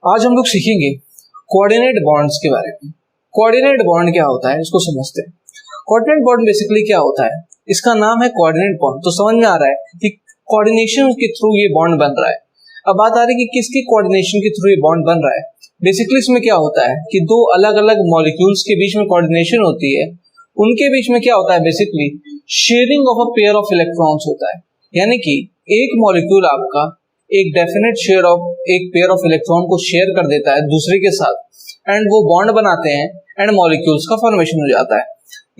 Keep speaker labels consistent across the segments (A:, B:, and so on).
A: आज हम लोग सीखेंगे कोऑर्डिनेट बॉन्ड्स के बारे में। कोऑर्डिनेट बॉन्ड क्या होता है इसको समझते हैं। कोऑर्डिनेट बॉन्ड बेसिकली क्या होता है, इसका नाम है कोऑर्डिनेट बॉन्ड, तो समझ में आ रहा है कि कोऑर्डिनेशन के थ्रू ये बॉन्ड बन रहा है। अब बात आ रही है कि किसकी कोऑर्डिनेशन के थ्रू ये बॉन्ड बन रहा है। बेसिकली इसमें क्या होता है कि दो अलग अलग मॉलिक्यूल्स के बीच में कोऑर्डिनेशन होती है, उनके बीच में क्या होता है, basically sharing of a pair of electrons होता है। यानी कि एक मॉलिक्यूल आपका एक डेफिनेट शेयर ऑफ एक पेयर ऑफ इलेक्ट्रॉन को शेयर कर देता है दूसरे के साथ एंड वो बॉन्ड बनाते हैं एंड मॉलिक्यूल्स का फॉर्मेशन हो जाता है।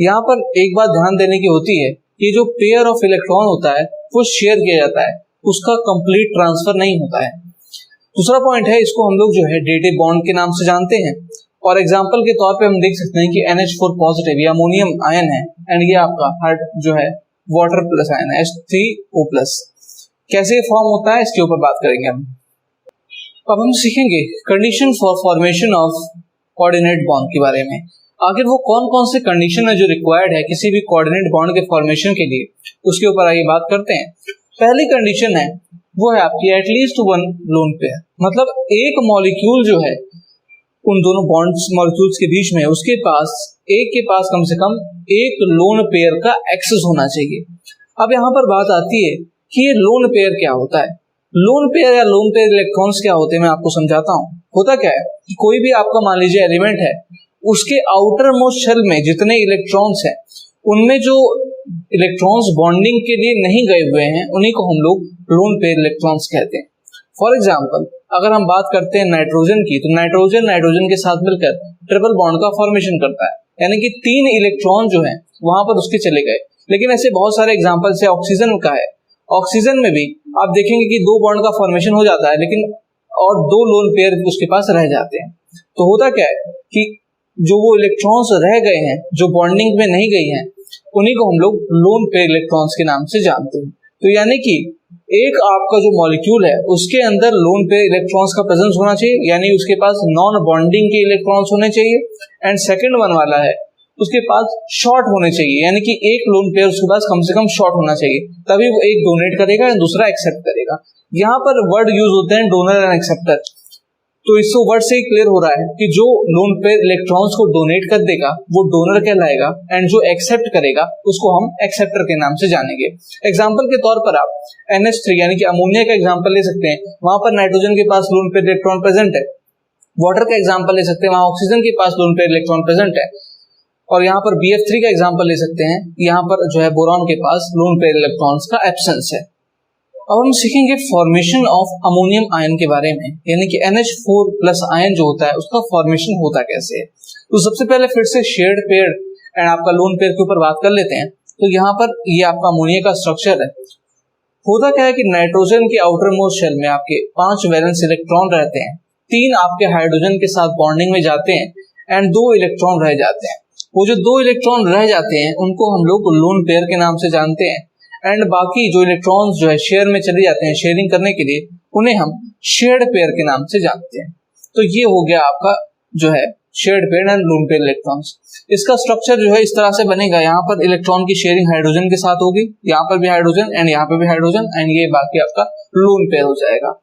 A: यहाँ पर एक बात ध्यान देने की होती है कि जो पेयर ऑफ इलेक्ट्रॉन होता है वो शेयर किया जाता है, उसका कंप्लीट ट्रांसफर नहीं होता है। दूसरा पॉइंट है, इसको हम लोग जो है डेटिव बॉन्ड के नाम से जानते हैं। और एग्जांपल के तौर पे हम देख सकते हैं कि NH4 पॉजिटिव ये अमोनियम आयन है एंड ये आपका जो है वाटर प्लस आयन है H3O+। कैसे फॉर्म होता है इसके ऊपर बात करेंगे हम। अब हम सीखेंगे condition for formation of coordinate bond के बारे में। आखिर वो कौन कौन से कंडीशन है जो रिक्वायर्ड है किसी भी कोऑर्डिनेट बॉन्ड के फॉर्मेशन के लिए, उसके ऊपर आइए बात करते हैं। पहली कंडीशन है वो है आपकी एटलीस्ट वन लोन पेयर, मतलब एक मॉलिक्यूल जो है उन दोनों बॉन्ड्स मॉलिक्यूल्स के बीच में उसके पास एक के पास कम से कम एक लोन पेयर का एक्सेस होना चाहिए। अब यहाँ पर बात आती है कि ये लोन पेयर क्या होता है। लोन पेयर या लोन पेयर इलेक्ट्रॉन्स क्या होते हैं, मैं आपको समझाता हूँ। होता क्या है कि कोई भी आपका मान लीजिए एलिमेंट है, उसके आउटर मोस्ट शेल में जितने इलेक्ट्रॉन्स हैं उनमें जो इलेक्ट्रॉन्स बॉन्डिंग के लिए नहीं गए हुए हैं उन्हीं को हम लोग लोन पेयर इलेक्ट्रॉन्स कहते हैं। फॉर एग्जाम्पल अगर हम बात करते हैं नाइट्रोजन की, तो नाइट्रोजन नाइट्रोजन के साथ मिलकर ट्रिपल बॉन्ड का फॉर्मेशन करता है, यानी कि 3 इलेक्ट्रॉन जो हैं वहां पर उसके चले गए। लेकिन ऐसे बहुत सारे एग्जाम्पल है, ऑक्सीजन का है, ऑक्सीजन में भी आप देखेंगे कि 2 बॉन्ड का फॉर्मेशन हो जाता है लेकिन और 2 लोन पेयर उसके पास रह जाते हैं। तो होता क्या है कि जो वो इलेक्ट्रॉन्स रह गए हैं जो बॉन्डिंग में नहीं गई हैं उन्हीं को हम लोग लोन पेयर इलेक्ट्रॉन्स के नाम से जानते हैं। तो यानी कि एक आपका जो मॉलिक्यूल है उसके अंदर लोन पेयर इलेक्ट्रॉन्स का प्रेजेंस होना चाहिए, यानी उसके पास नॉन बॉन्डिंग के इलेक्ट्रॉन्स होने चाहिए। एंड सेकंड वन वाला है उसके पास शॉर्ट होने चाहिए, यानी कि एक लोन पेयर उसके पास कम से कम शॉर्ट होना चाहिए, तभी वो एक डोनेट करेगा और दूसरा एक्सेप्ट करेगा। यहाँ पर वर्ड यूज होते हैं डोनर एंड एक्सेप्टर। तो इस वर्ड से ही क्लियर हो रहा है कि जो लोन पेयर इलेक्ट्रॉन्स को डोनेट कर देगा वो डोनर कहलाएगा एंड जो एक्सेप्ट करेगा उसको हम एक्सेप्टर के नाम से जानेंगे। एग्जाम्पल के तौर पर आप NH3 यानी कि अमोनिया का एग्जाम्पल ले सकते हैं, वहां पर नाइट्रोजन के पास लोन पेयर इलेक्ट्रॉन प्रेजेंट है। वाटर का एग्जाम्पल ले सकते हैं, वहां ऑक्सीजन के पास लोन पेयर इलेक्ट्रॉन प्रेजेंट है। और यहाँ पर BF3 का एग्जाम्पल ले सकते हैं, यहाँ पर जो है बोरॉन के पास लोन पेयर इलेक्ट्रॉन्स का एब्सेंस है। अब हम सीखेंगे फॉर्मेशन ऑफ अमोनियम आयन के बारे में, यानी कि NH4+ आयन जो होता है उसका फॉर्मेशन होता कैसे है। तो सबसे पहले फिर से शेयर्ड पेयर एंड आपका लोन पेयर के ऊपर बात कर लेते हैं। तो यहाँ पर ये आपका अमोनिया का स्ट्रक्चर है। होता क्या है कि नाइट्रोजन के आउटर मोस्ट शेल में आपके 5 वैलेंस इलेक्ट्रॉन रहते हैं, 3 आपके हाइड्रोजन के साथ बॉन्डिंग में जाते हैं एंड 2 इलेक्ट्रॉन रह जाते हैं। वो जो 2 इलेक्ट्रॉन रह जाते हैं उनको हम लोग लोन पेयर के नाम से जानते हैं एंड बाकी जो इलेक्ट्रॉन्स जो है शेयर में चले जाते हैं शेयरिंग करने के लिए, उन्हें हम शेयर्ड पेयर के नाम से जानते हैं। तो ये हो गया आपका जो है shared pair and lone pair electrons. इसका स्ट्रक्चर जो है इस तरह से बनेगा, यहाँ पर इलेक्ट्रॉन की शेयरिंग हाइड्रोजन के साथ होगी, यहाँ पर भी हाइड्रोजन एंड यहाँ पर भी हाइड्रोजन एंड ये बाकी आपका लोन पेयर हो जाएगा।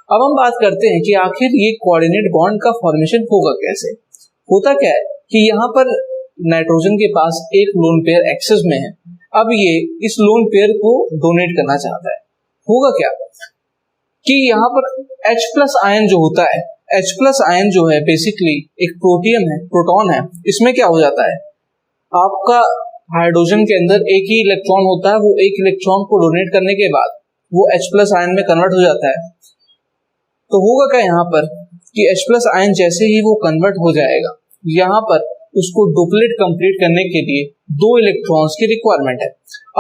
A: अब हम बात करते हैं कि आखिर ये कोऑर्डिनेट बॉन्ड का फॉर्मेशन होगा कैसे। होता क्या है कि यहाँ पर नाइट्रोजन के पास एक लोन पेयर एक्सेस में है, अब ये इस लोन पेयर को डोनेट करना चाहता है। होगा क्या कि यहाँ पर H+ आयन जो होता है, H+ आयन जो है बेसिकली एक प्रोटियम है, प्रोटॉन है। इसमें क्या हो जाता है, आपका हाइड्रोजन के अंदर एक ही इलेक्ट्रॉन होता है, वो एक इलेक्ट्रॉन को डोनेट करने के बाद वो H+ आयन में कन्वर्ट हो जाता है। तो होगा क्या यहाँ पर कि H+ आयन जैसे ही वो कन्वर्ट हो जाएगा, यहाँ पर उसको डुप्लेट कंप्लीट करने के लिए 2 इलेक्ट्रॉन्स की रिक्वायरमेंट है।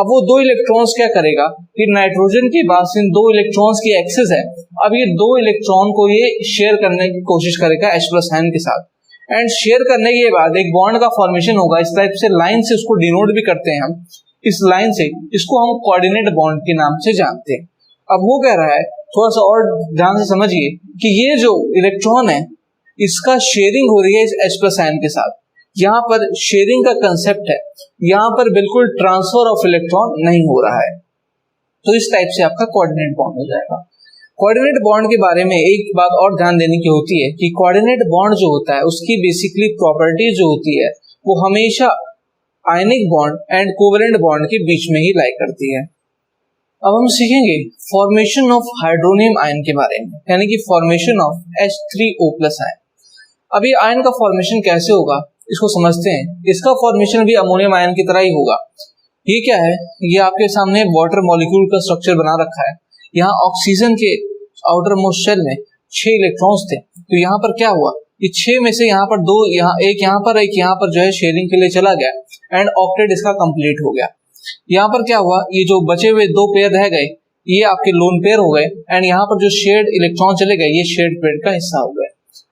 A: अब वो 2 इलेक्ट्रॉन्स क्या करेगा कि नाइट्रोजन के पास इन 2 इलेक्ट्रॉन्स की एक्सेस है, अब ये 2 इलेक्ट्रॉन को ये शेयर करने की कोशिश करेगा H+ आयन के साथ एंड शेयर करने के बाद एक बॉन्ड का फॉर्मेशन होगा। इस टाइप से लाइन से उसको डिनोट भी करते हैं हम, इस लाइन से इसको हम कोऑर्डिनेट बॉन्ड के नाम से जानते हैं। अब वो कह रहा है, थोड़ा सा और ध्यान से समझिए कि ये जो इलेक्ट्रॉन है इसका शेयरिंग हो रही है इस H+ आयन के साथ। यहाँ पर शेयरिंग का कंसेप्ट है, यहाँ पर बिल्कुल ट्रांसफर ऑफ इलेक्ट्रॉन नहीं हो रहा है। तो इस टाइप से आपका कोऑर्डिनेट बॉन्ड हो जाएगा। कोऑर्डिनेट बॉन्ड के बारे में एक बात और ध्यान देने की होती है कि कोऑर्डिनेट बॉन्ड जो होता है उसकी बेसिकली प्रॉपर्टी जो होती है वो हमेशा ionic bond and covalent bond के बीच में ही लाई करती है। अब हम सीखेंगे फॉर्मेशन ऑफ हाइड्रोनियम आयन के बारे में, यानी कि फॉर्मेशन ऑफ H3O+ आयन। अब ये आयन का फॉर्मेशन कैसे होगा इसको समझते हैं। इसका फॉर्मेशन भी अमोनियम आयन की तरह ही होगा। ये क्या है, ये आपके सामने वाटर मॉलिक्यूल का स्ट्रक्चर बना रखा है। यहाँ ऑक्सीजन के आउटर मोस्ट शेल में 6 इलेक्ट्रॉन्स थे, तो यहाँ पर क्या हुआ, ये 6 में से यहाँ पर 2 एक यहाँ पर जो है शेयरिंग के लिए चला गया एंड ऑक्टेट इसका कंप्लीट हो गया। यहाँ पर क्या हुआ, ये जो बचे हुए 2 पेयर रह गए ये आपके लोन पेयर हो गए एंड यहाँ पर जो शेयर्ड इलेक्ट्रॉन चले गए ये शेयर्ड पेयर का हिस्सा हो गए।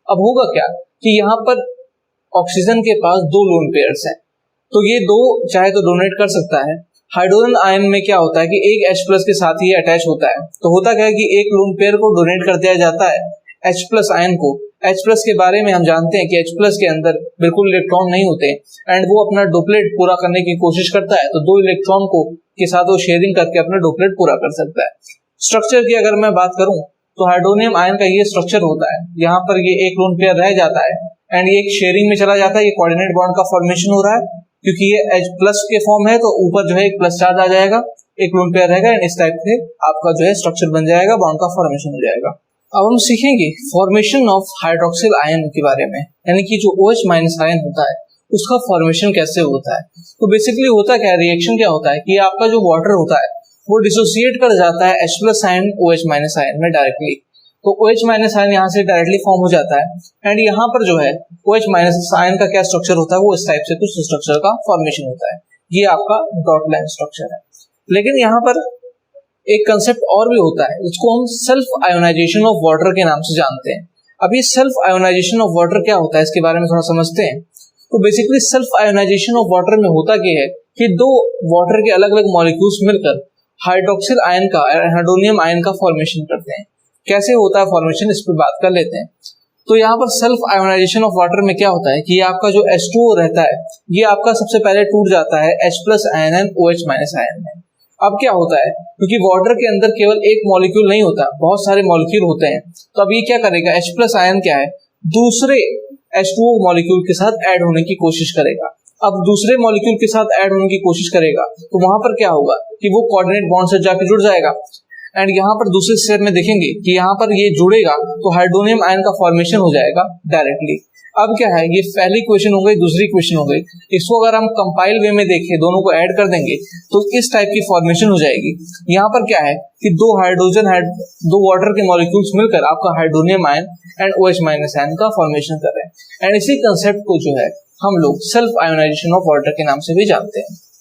A: अब होगा क्या कि यहाँ पर ऑक्सीजन के पास 2 लोन पेयर्स हैं, तो ये 2 चाहे तो डोनेट कर सकता है। हाइड्रोजन आयन में क्या होता है कि एक H+ के साथ ही अटैच होता है, तो होता क्या है कि एक लोन पेयर को डोनेट कर दिया जाता है H+ आयन को। H+ के बारे में हम जानते हैं कि H+ के अंदर बिल्कुल इलेक्ट्रॉन नहीं होते एंड वो अपना डोपलेट पूरा करने की कोशिश करता है, तो 2 इलेक्ट्रॉन को के साथ वो शेयरिंग करके अपना डोपलेट पूरा कर सकता है। स्ट्रक्चर की अगर मैं बात करूं तो हाइड्रोनियम आयन का ये स्ट्रक्चर होता है। यहाँ पर ये एक लोन पेयर रह जाता है एंड ये एक शेयरिंग में चला जाता है। ये कोऑर्डिनेट बॉन्ड का फॉर्मेशन हो रहा है क्योंकि ये H+ के फॉर्म है, तो ऊपर जो है एक प्लस चार्ज आ जाएगा, एक लोन पेयर रहेगा एंड इस टाइप से आपका जो है स्ट्रक्चर बन जाएगा, बॉन्ड का फॉर्मेशन हो जाएगा। अब हम सीखेंगे फॉर्मेशन ऑफ हाइड्रोक्सिल आयन के बारे में, यानी कि जो OH- आयन होता है उसका फॉर्मेशन कैसे होता है। तो बेसिकली होता क्या है, रिएक्शन क्या होता है कि आपका जो वाटर होता है वो डिसोसिएट कर जाता है H+ आयन OH- आयन में डायरेक्टली, तो OH- आयन यहाँ से डायरेक्टली फॉर्म हो जाता है एंड यहाँ पर जो है OH- आयन का क्या स्ट्रक्चर होता है, वो इस टाइप से कुछ स्ट्रक्चर का फॉर्मेशन होता है। ये आपका डॉट लाइन स्ट्रक्चर है। लेकिन यहाँ पर एक कंसेप्ट और भी होता है जिसको हम सेल्फ आयोनाइजेशन ऑफ वाटर के नाम से जानते हैं। अब ये सेल्फ आयोनाइजेशन ऑफ वाटर क्या होता है इसके बारे में थोड़ा समझते हैं। तो basically self ionization of water में होता क्या है कि 2 वाटर के अलग अलग मॉलिक्यूल्स मिलकर हाइड्रोक्सिल आयन का, हाइड्रोनियम आयन का फॉर्मेशन करते हैं। कैसे होता है फॉर्मेशन, इस पर बात कर लेते हैं। तो यहाँ पर सेल्फ आयोनाइजेशन ऑफ वाटर में क्या होता है कि ये आपका जो H2O रहता है ये आपका सबसे पहले टूट जाता है H+ ion and OH- ion में। अब क्या होता है, क्योंकि वाटर के अंदर केवल एक मॉलिक्यूल नहीं होता, बहुत सारे मॉलिक्यूल होते हैं, तो अब ये क्या करेगा, H+ आयन क्या है, दूसरे H2O मॉलिक्यूल के साथ ऐड होने की कोशिश करेगा। अब दूसरे मॉलिक्यूल के साथ ऐड होने की कोशिश करेगा तो वहां पर क्या होगा कि वो कोऑर्डिनेट बॉन्ड से जाके जुड़ जाएगा एंड यहाँ पर दूसरे स्टेप में देखेंगे कि यहाँ पर ये जुड़ेगा तो हाइड्रोनियम आयन का फॉर्मेशन हो जाएगा डायरेक्टली। अब क्या है, ये पहली क्वेश्चन हो गई, दूसरी क्वेश्चन हो गई। इसको अगर हम कंपाइल वे में देखें, दोनों को ऐड कर देंगे तो इस टाइप की फॉर्मेशन हो जाएगी। यहाँ पर क्या है कि 2 वाटर के मॉलिक्यूल्स मिलकर आपका hydronium ion and OH- ion का फॉर्मेशन कर रहे हैं एंड इसी कंसेप्ट को जो है हम लोग सेल्फ आयोनाइजेशन ऑफ वाटर के नाम से भी जानते हैं।